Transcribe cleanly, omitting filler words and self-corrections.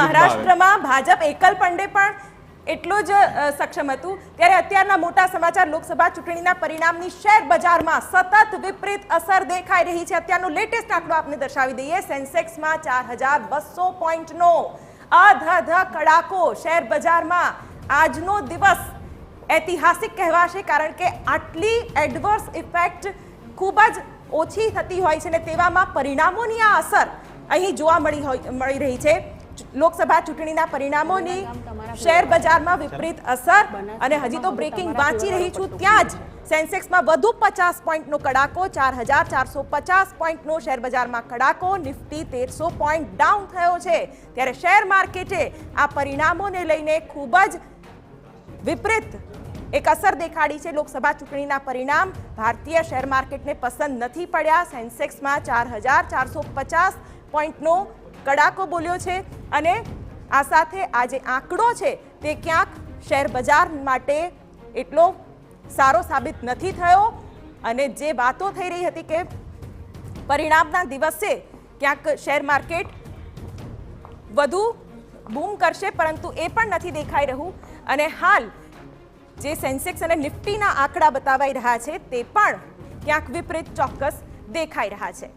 મહારાષ્ટ્રમાં ભાજપ એકલ પંડે પણ એટલું જ સક્ષમ હતું, ત્યારે અત્યારના મોટા સમાચાર લોકસભા ચૂંટણીના પરિણામની શેર બજારમાં સતત વિપરીત અસર દેખાઈ રહી છે। અત્યારનો લેટેસ્ટ આંકડો આપને દર્શાવી દઈએ। સેન્સેક્સમાં 4200 પોઈન્ટનો અધધ કડાકો શેર બજારમાં। આજનો દિવસ ઐતિહાસિક કહેવાશે, કારણ કે આટલી એડવર્સ ઇફેક્ટ ખૂબ જ ઓછી થતી હોય છે ને તેવામાં પરિણામોની આ અસર અહીં જોવા મળી રહી છે। લોકસભા ચૂંટણીના પરિણામોની શેર બજારમાં વિપરીત અસર, અને હજી તો બ્રેકિંગ વાંચી રહી છું ત્યાં જ સેન્સેક્સમાં વધુ 50 પોઈન્ટનો કડાકો, 4450 પોઈન્ટનો શેર બજારમાં કડાકો। નિફ્ટી 1300 પોઈન્ટ ડાઉન થયો છે, ત્યારે શેર માર્કેટે આ પરિણામોને લઈને ખૂબ જ વિપરીત એક અસર દેખાડી છે। લોકસભા ચૂંટણીના પરિણામ ભારતીય શેર માર્કેટને પસંદ નથી પડ્યા। સેન્સેક્સમાં 4450 પોઈન્ટનો કડાકો બોલ્યો છે, અને આ સાથે આ જે આંકડો છે તે ક્યાંક શેર બજાર માટે એટલો સારો સાબિત નથી થયો, અને જે વાતો થઈ રહી હતી કે પરિણામના દિવસે ક્યાંક શેર માર્કેટ વધુ બૂમ કરશે, પરંતુ એ પણ નથી દેખાઈ રહ્યું। અને હાલ જે સેન્સેક્સ અને નિફ્ટીના આંકડા બતાવાઈ રહ્યા છે તે પણ ક્યાંક વિપરીત ચોક્કસ દેખાઈ રહ્યા છે।